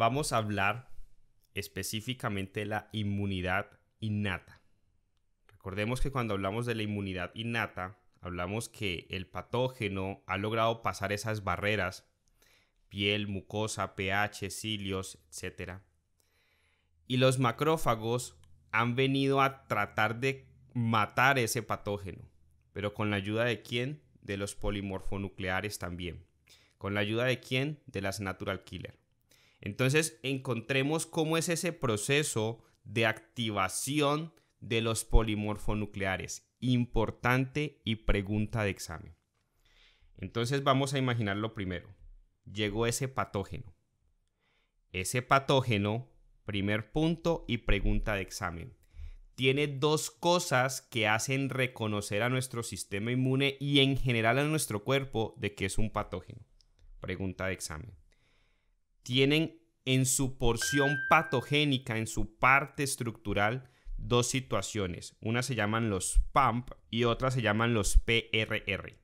vamos a hablar específicamente de la inmunidad innata. Recordemos que cuando hablamos de la inmunidad innata, hablamos que el patógeno ha logrado pasar esas barreras, piel, mucosa, pH, cilios, etc. Y los macrófagos han venido a tratar de matar ese patógeno. ¿Pero con la ayuda de quién? De los polimorfonucleares también. ¿Con la ayuda de quién? De las natural killer. Entonces encontremos cómo es ese proceso de activación de los polimorfonucleares. Importante y pregunta de examen. Entonces vamos a imaginarlo primero. Llegó ese patógeno. Ese patógeno, primer punto y pregunta de examen. Tiene dos cosas que hacen reconocer a nuestro sistema inmune y en general a nuestro cuerpo de que es un patógeno. Pregunta de examen. Tienen en su porción patogénica, en su parte estructural, dos situaciones. Una se llaman los PAMP y otra se llaman los PRR.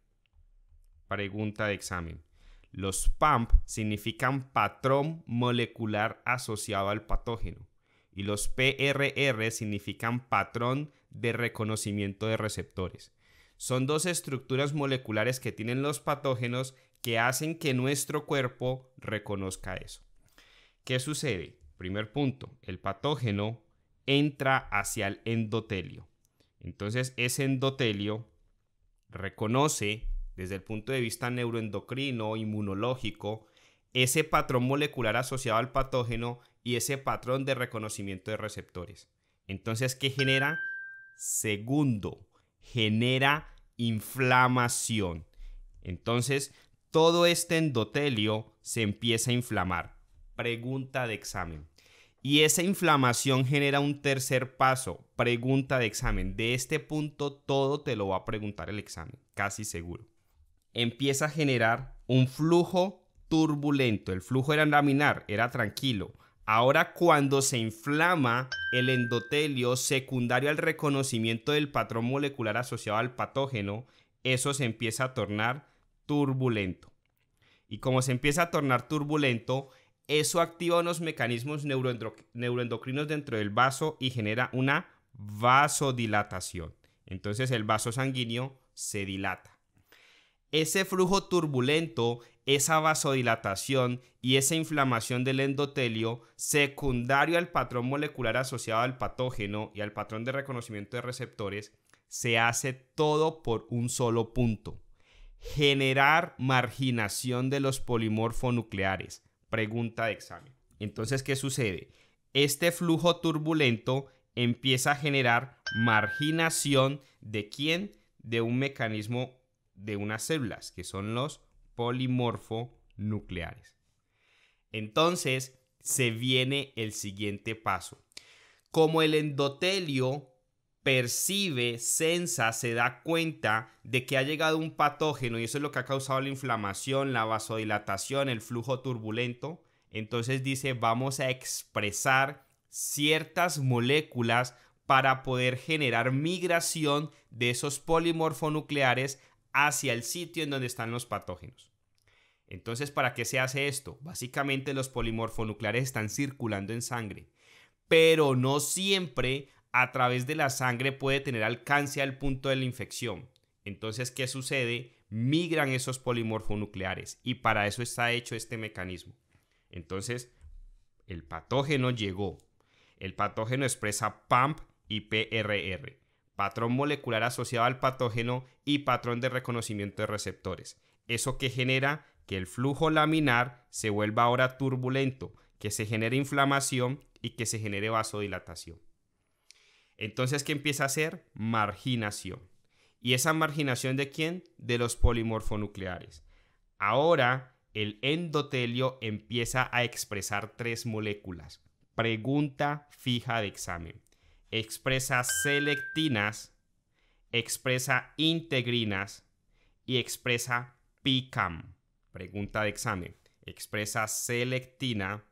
Pregunta de examen. Los PAMP significan patrón molecular asociado al patógeno y los PRR significan patrón de reconocimiento de receptores. Son dos estructuras moleculares que tienen los patógenos que hacen que nuestro cuerpo reconozca eso. ¿Qué sucede? Primer punto, el patógeno entra hacia el endotelio. Entonces ese endotelio reconoce desde el punto de vista neuroendocrino, inmunológico, ese patrón molecular asociado al patógeno y ese patrón de reconocimiento de receptores. Entonces, ¿qué genera? Segundo, genera inflamación. Entonces, todo este endotelio se empieza a inflamar. Pregunta de examen. Y esa inflamación genera un tercer paso. Pregunta de examen. De este punto todo te lo va a preguntar el examen, casi seguro. Empieza a generar un flujo turbulento. El flujo era laminar, era tranquilo. Ahora cuando se inflama el endotelio secundario al reconocimiento del patrón molecular asociado al patógeno, eso se empieza a tornar turbulento. Y como se empieza a tornar turbulento, eso activa unos mecanismos neuroendocrinos dentro del vaso y genera una vasodilatación. Entonces el vaso sanguíneo se dilata. Ese flujo turbulento, esa vasodilatación y esa inflamación del endotelio, secundario al patrón molecular asociado al patógeno y al patrón de reconocimiento de receptores, se hace todo por un solo punto: generar marginación de los polimorfonucleares. Pregunta de examen. Entonces, ¿qué sucede? Este flujo turbulento empieza a generar marginación ¿de quién? De un mecanismo de unas células, que son los polimorfonucleares. Entonces, se viene el siguiente paso. Como el endotelio percibe, sensa, se da cuenta de que ha llegado un patógeno y eso es lo que ha causado la inflamación, la vasodilatación, el flujo turbulento, entonces dice: vamos a expresar ciertas moléculas para poder generar migración de esos polimorfonucleares hacia el sitio en donde están los patógenos. Entonces, ¿para qué se hace esto? Básicamente los polimorfonucleares están circulando en sangre, pero no siempre a través de la sangre puede tener alcance al punto de la infección. Entonces, ¿qué sucede? Migran esos polimorfonucleares y para eso está hecho este mecanismo. Entonces, el patógeno llegó. El patógeno expresa PAMP y PRR, patrón molecular asociado al patógeno y patrón de reconocimiento de receptores. Eso que genera que el flujo laminar se vuelva ahora turbulento, que se genere inflamación y que se genere vasodilatación. Entonces, ¿qué empieza a hacer? Marginación. ¿Y esa marginación de quién? De los polimorfonucleares. Ahora el endotelio empieza a expresar tres moléculas. Pregunta fija de examen. Expresa selectinas, expresa integrinas y expresa PCAM. Pregunta de examen. Expresa selectina,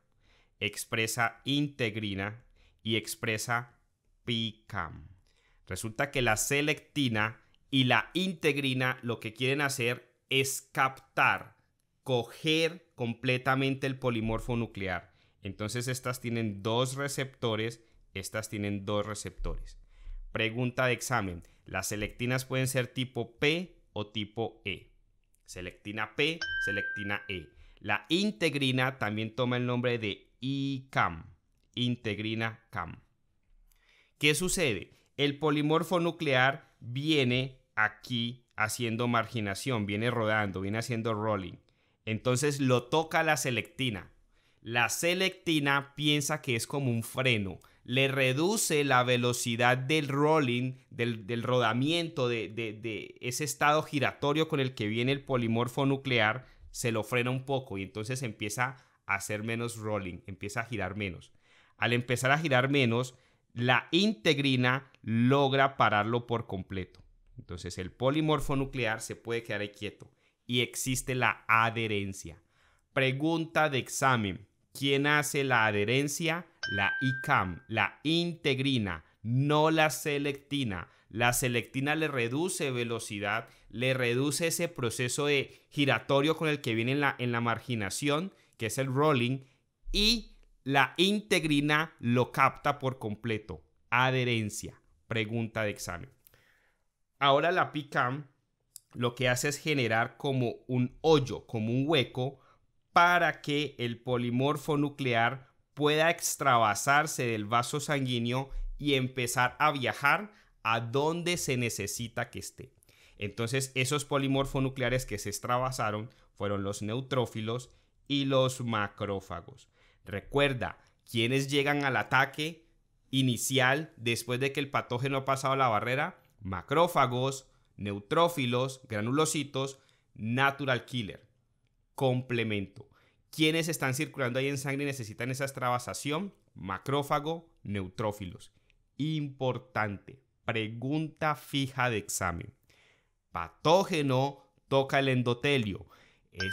expresa integrina y expresa PCAM. Resulta que la selectina y la integrina lo que quieren hacer es captar, coger completamente el polimorfo nuclear. Entonces estas tienen 2 receptores, estas tienen 2 receptores. Pregunta de examen. ¿Las selectinas pueden ser tipo P o tipo E? Selectina P, selectina E. La integrina también toma el nombre de ICAM. Integrina CAM. ¿Qué sucede? El polimorfo nuclear viene aquí haciendo marginación, viene rodando, viene haciendo rolling. Entonces lo toca la selectina. La selectina piensa que es como un freno. Le reduce la velocidad del rolling, del rodamiento, de ese estado giratorio con el que viene el polimorfo nuclear, se lo frena un poco y entonces empieza a hacer menos rolling, empieza a girar menos. Al empezar a girar menos, la integrina logra pararlo por completo. Entonces el polimorfo nuclear se puede quedar ahí quieto y existe la adherencia. Pregunta de examen. ¿Quién hace la adherencia? La ICAM, la integrina, no la selectina. La selectina le reduce velocidad, le reduce ese proceso de giratorio con el que viene en la marginación, que es el rolling, y la integrina lo capta por completo. Adherencia. Pregunta de examen. Ahora la PICAM lo que hace es generar como un hoyo, como un hueco, para que el polimorfo nuclear pueda extravasarse del vaso sanguíneo y empezar a viajar a donde se necesita que esté. Entonces, esos polimorfonucleares que se extravasaron fueron los neutrófilos y los macrófagos. Recuerda, ¿quiénes llegan al ataque inicial después de que el patógeno ha pasado la barrera? Macrófagos, neutrófilos, granulocitos, natural killer. Complemento. ¿Quiénes están circulando ahí en sangre y necesitan esa extravasación? Macrófago, neutrófilos. Importante. Pregunta fija de examen. Patógeno toca el endotelio.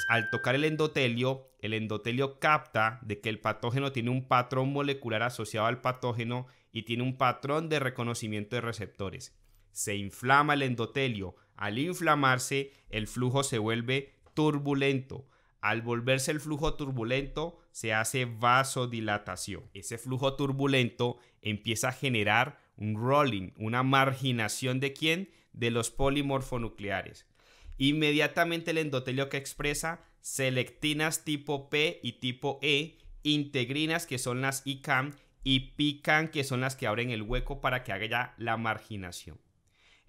Al tocar el endotelio capta de que el patógeno tiene un patrón molecular asociado al patógeno y tiene un patrón de reconocimiento de receptores. Se inflama el endotelio. Al inflamarse, el flujo se vuelve turbulento. Al volverse el flujo turbulento, se hace vasodilatación. Ese flujo turbulento empieza a generar un rolling, una marginación ¿de quién? De los polimorfonucleares. Inmediatamente el endotelio que expresa selectinas tipo P y tipo E, integrinas que son las ICAM y PICAM que son las que abren el hueco para que haga la marginación.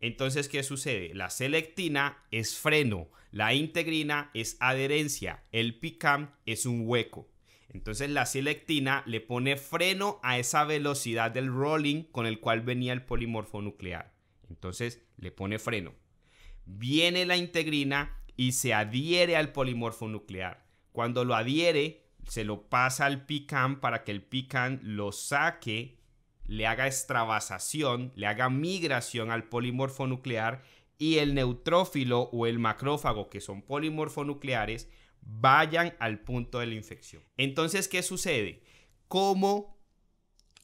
Entonces, ¿qué sucede? La selectina es freno, la integrina es adherencia, el PICAM es un hueco. Entonces la selectina le pone freno a esa velocidad del rolling con el cual venía el polimorfo nuclear. Entonces le pone freno. Viene la integrina y se adhiere al polimorfo nuclear. Cuando lo adhiere, se lo pasa al PICAM para que el PICAM lo saque, le haga extravasación, le haga migración al polimorfo nuclear y el neutrófilo o el macrófago, que son polimorfonucleares, vayan al punto de la infección. Entonces, ¿qué sucede? ¿Cómo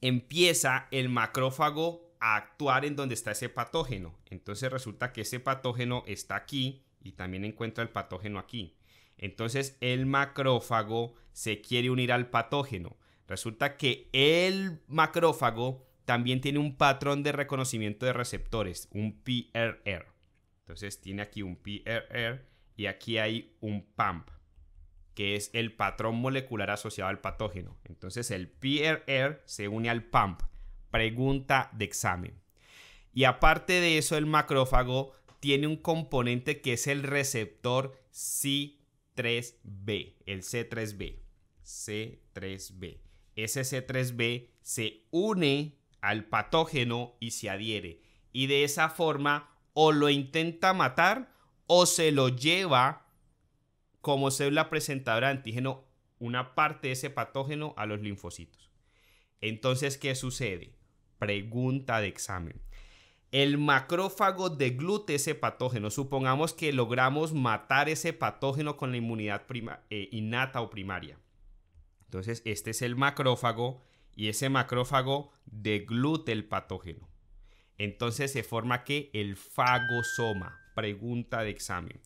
empieza el macrófago a actuar en donde está ese patógeno? Entonces resulta que ese patógeno está aquí y también encuentra el patógeno aquí. Entonces el macrófago se quiere unir al patógeno. Resulta que el macrófago también tiene un patrón de reconocimiento de receptores, un PRR. Entonces tiene aquí un PRR y aquí hay un PAMP, que es el patrón molecular asociado al patógeno. Entonces el PRR se une al PAMP. Pregunta de examen. Y aparte de eso, el macrófago tiene un componente que es el receptor C3b, el C3b. C3b. Ese C3b se une al patógeno y se adhiere. Y de esa forma o lo intenta matar o se lo lleva como célula presentadora de antígeno una parte de ese patógeno a los linfocitos. Entonces, ¿qué sucede? Pregunta de examen. El macrófago deglute ese patógeno. Supongamos que logramos matar ese patógeno con la inmunidad innata o primaria. Entonces, este es el macrófago y ese macrófago deglute el patógeno. Entonces se forma ¿qué? El fagosoma. Pregunta de examen.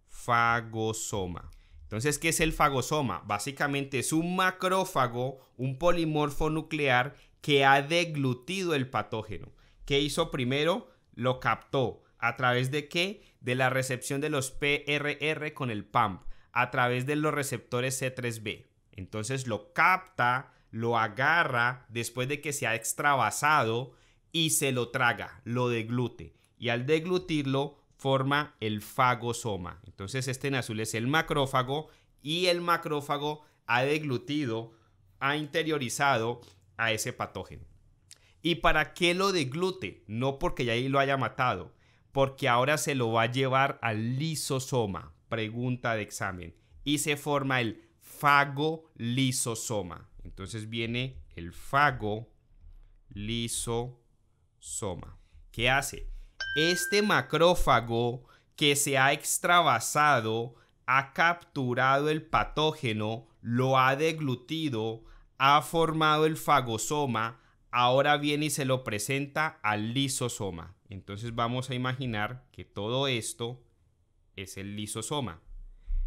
Fagosoma. Entonces, ¿qué es el fagosoma? Básicamente es un macrófago, un polimorfo nuclear que ha deglutido el patógeno. ¿Qué hizo primero? Lo captó. ¿A través de qué? De la recepción de los PRR con el PAMP, a través de los receptores C3b. Entonces lo capta, lo agarra después de que se ha extravasado y se lo traga, lo deglute. Y al deglutirlo forma el fagosoma. Entonces este en azul es el macrófago y el macrófago ha deglutido, ha interiorizado a ese patógeno. ¿Y para qué lo deglute? No porque ya ahí lo haya matado, porque ahora se lo va a llevar al lisosoma. Pregunta de examen. Y se forma el fagolisosoma. Entonces viene el fagolisosoma. ¿Qué hace? Este macrófago que se ha extravasado, ha capturado el patógeno, lo ha deglutido, ha formado el fagosoma, ahora viene y se lo presenta al lisosoma. Entonces vamos a imaginar que todo esto es el lisosoma.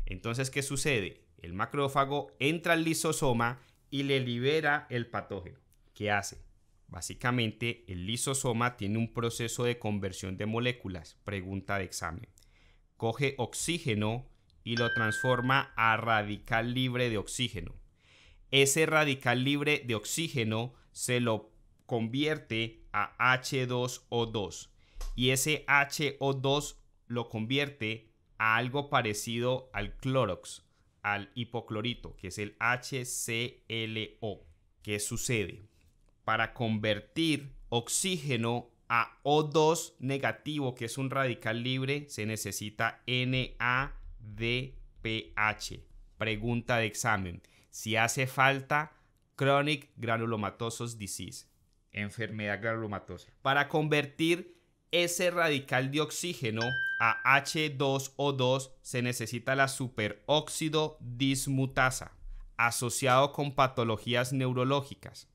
Entonces, ¿qué sucede? El macrófago entra al lisosoma y le libera el patógeno. ¿Qué hace? Básicamente, el lisosoma tiene un proceso de conversión de moléculas. Pregunta de examen. Coge oxígeno y lo transforma a radical libre de oxígeno. Ese radical libre de oxígeno se lo convierte a H2O2 y ese HO2 lo convierte a algo parecido al clorox, al hipoclorito, que es el HClO. ¿Qué sucede? Para convertir oxígeno a O2 negativo, que es un radical libre, se necesita NADPH. Pregunta de examen. Si hace falta Chronic Granulomatosis Disease, enfermedad granulomatosa. Para convertir ese radical de oxígeno a H2O2 se necesita la superóxido dismutasa, asociado con patologías neurológicas.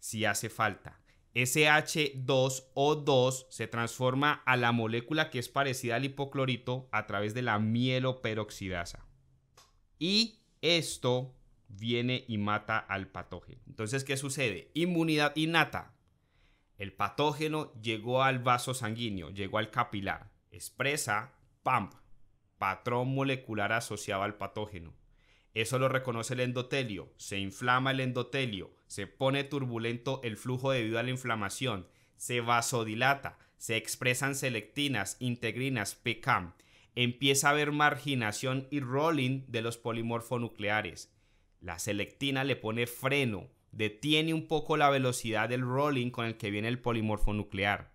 Si hace falta, ese H2O2 se transforma a la molécula que es parecida al hipoclorito a través de la mieloperoxidasa. Y esto viene y mata al patógeno. Entonces, ¿qué sucede? Inmunidad innata. El patógeno llegó al vaso sanguíneo, llegó al capilar. Expresa PAMP, patrón molecular asociado al patógeno. Eso lo reconoce el endotelio. Se inflama el endotelio, se pone turbulento el flujo debido a la inflamación, se vasodilata, se expresan selectinas, integrinas, PCAM. Empieza a haber marginación y rolling de los polimorfonucleares. La selectina le pone freno, detiene un poco la velocidad del rolling con el que viene el polimorfonuclear.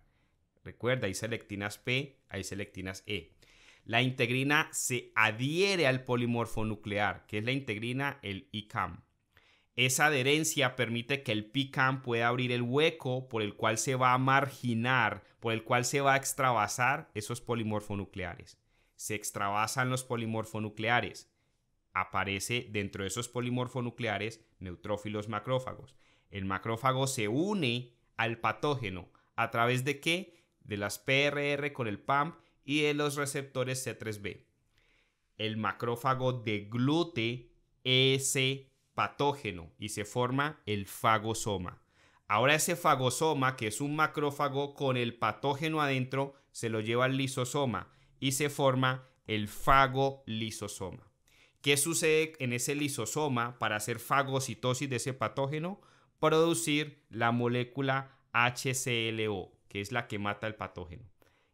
Recuerda, hay selectinas P, hay selectinas E. La integrina se adhiere al polimorfonuclear, que es la integrina, el ICAM. Esa adherencia permite que el PCAM pueda abrir el hueco por el cual se va a marginar, por el cual se va a extravasar esos polimorfonucleares. Se extravasan los polimorfonucleares. Aparece dentro de esos polimorfonucleares neutrófilos macrófagos. El macrófago se une al patógeno. ¿A través de qué? De las PRR con el PAMP y de los receptores C3b. El macrófago deglute ese patógeno y se forma el fagosoma. Ahora ese fagosoma, que es un macrófago con el patógeno adentro, se lo lleva al lisosoma y se forma el fagolisosoma. ¿Qué sucede en ese lisosoma para hacer fagocitosis de ese patógeno? Producir la molécula HClO, que es la que mata el patógeno.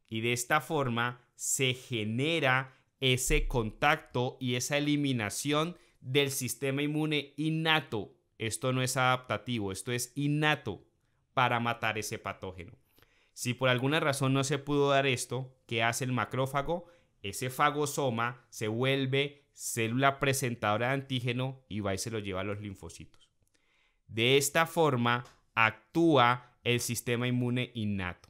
Y de esta forma se genera ese contacto y esa eliminación del sistema inmune innato. Esto no es adaptativo, esto es innato para matar ese patógeno. Si por alguna razón no se pudo dar esto, ¿qué hace el macrófago? Ese fagosoma se vuelve célula presentadora de antígeno y va y se lo lleva a los linfocitos. De esta forma actúa el sistema inmune innato.